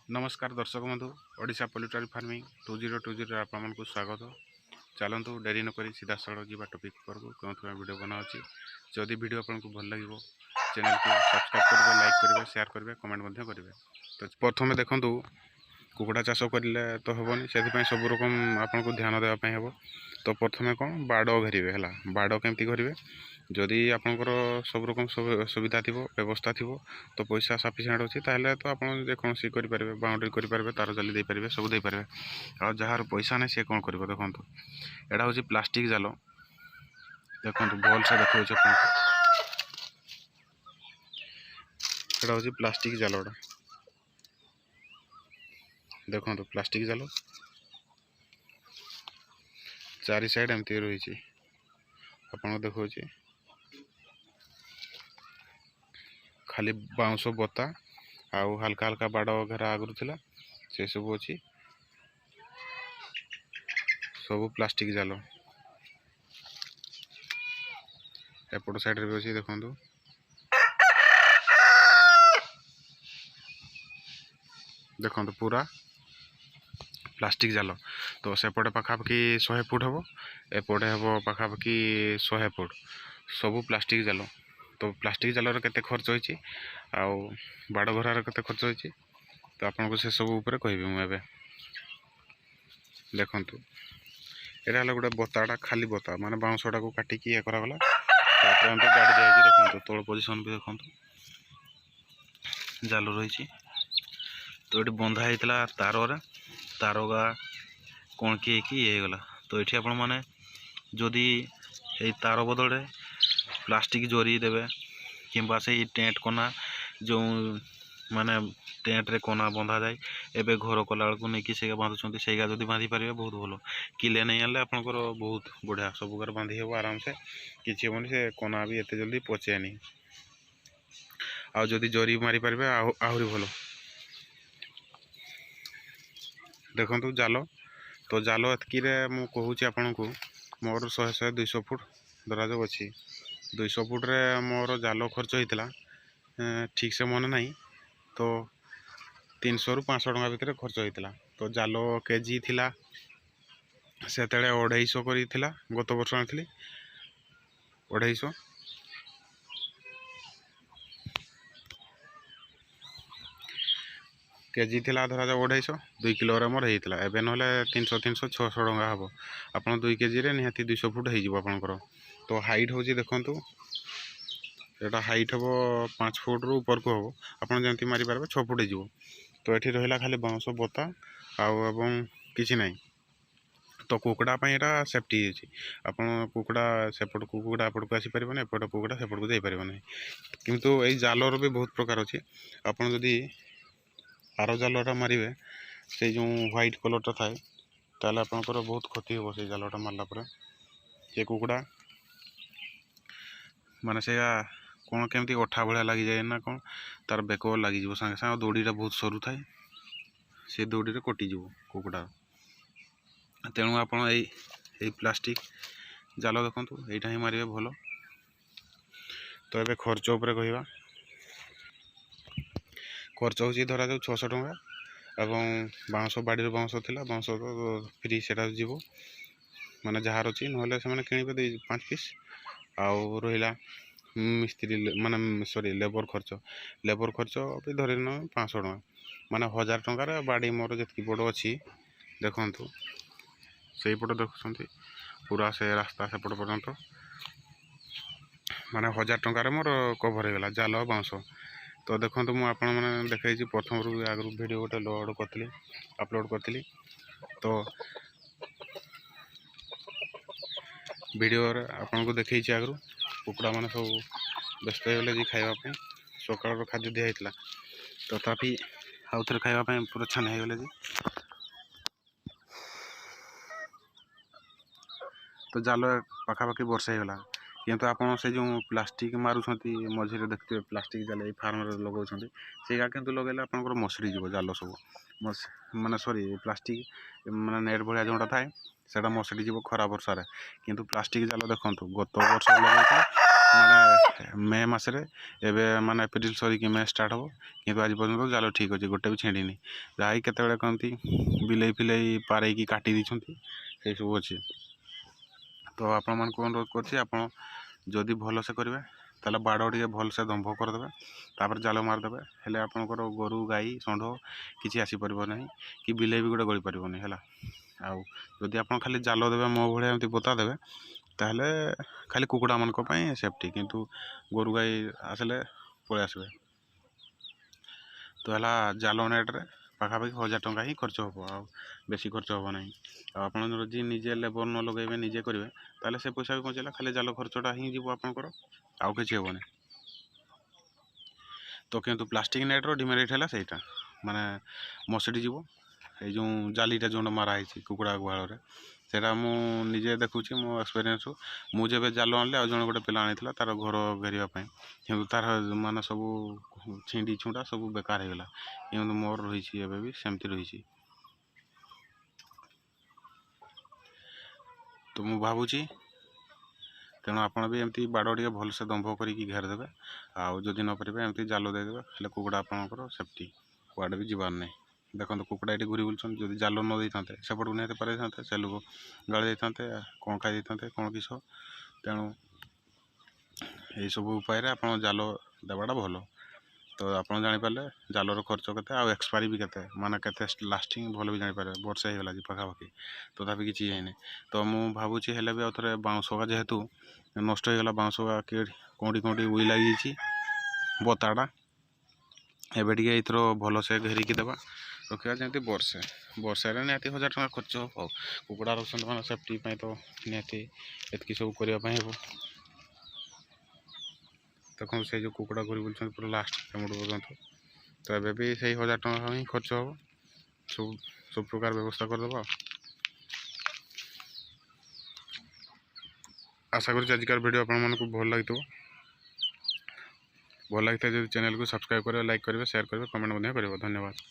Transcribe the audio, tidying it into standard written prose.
नमस्कार दर्शक बंधु ओडिशा पोल्ट्री फार्मिंग 2020 आपको स्वागत। चलतु डेरी नक सीधा सड़क जी टॉपिक पर कौन वीडियो बना जदि वीडियो आपको भल लगे चैनल को सब्सक्राइब करेंगे, लाइक करेंगे, शेयर करेंगे, कमेंट करेंगे। तो प्रथम देखूँ कुकुड़ा चाष करें तो हेनी से सब रकम आपको ध्यान देवाई हे। तो प्रथम कौन बाड़ घेरे है, बाड़ केमती करेंगे जदि आपंकर सब रकम सुविधा थी व्यवस्था थी तो पैसा सफिसीयंट अच्छी ताहले तो आप जेकोसी करेंगे, बाउंड्री करेंगे, तार जाली दे पारे, सब दे पारे। आ जार पैसा नहीं सी कौन कर देखो यहाँ हूँ प्लास्टिक जाल देखो भल से देखा यहाँ हूँ प्लास्टिक जालटा देखो प्लास्टिक जाल चारि साइड एमती रही आपको देखा खाली बाउंश बता आउ हल्का हल्का बाड़ घेरा आगुरी थी से सब अच्छी सब प्लास्टिक जाल एपट साइड भी अच्छी देखो देखो पूरा प्लास्टिक जाल। तो सेपटे पाखापाखि 100 फुट हम एपटे हम पाखापाखि 100 फुट सब प्लास्टिक जाल। तो प्लास्टिक जालर केते खर्च होइछि आउ बाड़ घरार केते खर्च होइछि तो आपको से सब ऊपर कहबी मुझे देखंतु एटा हला गोटे बताटा खाली बता माने बाउंसटा को काटिकी ये करागला तापर हम गाड़ी जाइछि देखंतु तोल पोजीशन भी देखंतु जाल रही। तो ये बंधा होता तार तारगा कौन किए ये गला। तो ये आपण मैंने जदि ये तार बदले प्लास्टिक जोरी देवे कि टेंट कोना जो माने टेंट रे कोना बंधा जाए एबे घर कला बेलू नहीं से बांधुंट से जब बांधि पारे बहुत भल किले नहीं आने आपंकर बहुत बढ़िया सब प्रकार बांधि हे आराम से किसी हेनी से कोना भी एत जल्दी पचेनी आउ जदि जरी मारी पारे आहरी भल देखो जाल। तो जाल एतकी मु कहूँ आपन को मोर 100 200 फुट दराज अच्छी 200 फुट रे मोर जाल खर्च होता ठीक से मन नहीं तो 300 ରୁ 500 टका भितर खर्च होता। तो जाल केजी थिला से 250 कर गत वर्ष आनी 250 केजी थिला धरा जाओ 250 2 किलो मोर होता एवं ना 300 300 600 टका हम आप 2 केजी रे निहाती 200 फुट होकर। तो हाइट हूँ देखु यहाँ हाइट हम 5 फुट रु ऊपर को हम आपड़ जमी मारी पारे 6 फुट हो। तो ये रहा खाली बाउंश बता आउ किसी ना। तो कुकड़ा यहाँ सेफ्टी आप कुकड़ा सेपट कुकड़ा एपट को आसीपर ना एपट कुकड़ा सेपट को जापर ना। किंतु ये जालर भी बहुत प्रकार अच्छी आपड़ जदि आर जालटा मारे से जो व्हाइट कलरटा थाए ताले आपंकर बहुत क्षति हो से जालटा मारला पर से कुकड़ा माने से कौन केमती अठा भाया लगी जाए ना कौन तार बेक लगे सागे सागे दौड़ीटा बहुत सरू थाए से दौड़ी कटिज कुकड़ा। तेणु आप प्लास्टिक जाल देखु यहाँ ही मारे भल। तो ये खर्च उपर कहवा खर्च हो धरा जाऊ 600 टका एवं बाउंश बाड़ी बाउंश थी बाउंश फ्री से जीव माने जार अच्छी ना से किणवे 5 पीस आउ रहा मिस्त्री माने सॉरी लेबर खर्च भी धर 500 टका माने 1000 टकर बाड़ी मोर जी बड़ अच्छी देखु से पट देखुं पूरा से रास्ता सेपट पर्यंत माने 1000 टकर मोर कभर होगा जाल बाउंश। तो देखो मुझे देखी प्रथम आगु वीडियो गोटे लोड करी अपलोड करी तो वीडियो आपको देखी आगु कुकड़ा मैंने सब व्यस्त हो खावाई सकाल खाद्य दिखाई तथापि आउ थे खावाई पूरा छान हो। तो जाल पाखापाखि वर्षे होगा किंतु आप से जो प्लास्टिक मारुंट मझे देखते प्लास्टिक जाल फार्म लगे से किंतु लगे आप मसरी जीव जाल सब माने सॉरी प्लास्टिक माने नेट भाया जोटा थाए से मसरी जीव खरा वर्षार किंतु प्लास्टिक जाल देखो गत वर्ष लगे माने मे मसरे एबे माने एप्रिल सरी कि मे स्टार्ट हो किंतु आज पर्यंत जाल ठीक अच्छे गोटे भी छेड़नी जहाँ केतबेले कहती बिलेई फिलेई पारे काटी देछंती से सब अच्छे। तो आपण मन को अनुरोध करछि आपण जदि भल से करेंगे ताले बाड़ टे भल से दंभ करदे तापर जाल मारदे हेले आपणकर गोरु गाई षंढ किसी आसीपर ना कि बिलेई भी गोटे गली पारनी है। आउ जदि आप खाली जाल देवे मो भाया एमती बोता देवे ताहले खाली कुकुड़ा मान सेफ्टी किंतु गोरु गाई आसले पलि आसबे। तो है जाल नेट्रे पाखापाखि 1000 टंका ही खर्च हम आ बेसी खर्च हम ना। आप निजे लेबर न लगे निजे करेंगे ताले से पैसा भी बचेगा खाली जाल खर्चटा ही जीव आपंकर आउ कि हेनी। तो किंतु प्लास्टिक नेट्र डिमेरिट है सहीटा माने मसड़ी जीव ये जो जालीटा जो माराई कुकुड़ा गुहाल सेटा मुझे देखुची मो एक्सपीरियंस मुझे जाल आनली आ जन गोटे पिला आनी तार घर घेरवाई कि तार माने सब छिंडी छुंडा सब बेकार हो गला कि मोर रही भी सेमती रही। तो मु भावुची तेणु आपड़ भी एमती बाड़ टे भल से दंभ करके घेरदेवे आदि नपर एमती जाल देदेवे हेल्ले कुकुड़ा आपंकर सेफ्टी कुआडे भी जीवार नहीं। देखो कुकुड़ा ये घूरी बुलूँ जब जाल न दे था सेपटू निहत पारे था से लोग गाड़ी था कौन खाई कौन किस तेणु यही सब उपाय आप जाल देवाटा भल। तो आप जापारे जालर खर्च के एक्सपायरी भी के माने के लास्टिंग भल भी जापारे वर्षे होगा जी पाखापाखि तथापि किसी है। तो मुझे भावुची हेल्ले भी आउे बाउंसगा जेहेतु नष्ट होगा बाउंसगा कौटी कौटी उई लगी बताटा एबे टिके इथर भल से घेरिकी देवा रखा जमी वर्षे वर्षे निहाती 1000 टंका खर्च हो कुकुड़ा रखते मैंने सेफ्टी तो निहाती एतकी सब करने हो। देखो से जो कुकुड़ा घूरी बुलूँ पूरा लास्ट पेमेंट पर्यंत तो एबे भी से 1000 टंका ही खर्च हो सब प्रकार व्यवस्था करदेवा। आशा करुँ आजिकार वीडियो आपको भल लगी भल लगी जब चैनल को सब्सक्राइब करेंगे लाइक करेंगे शेयर करेंगे कमेंट करेंगे। धन्यवाद।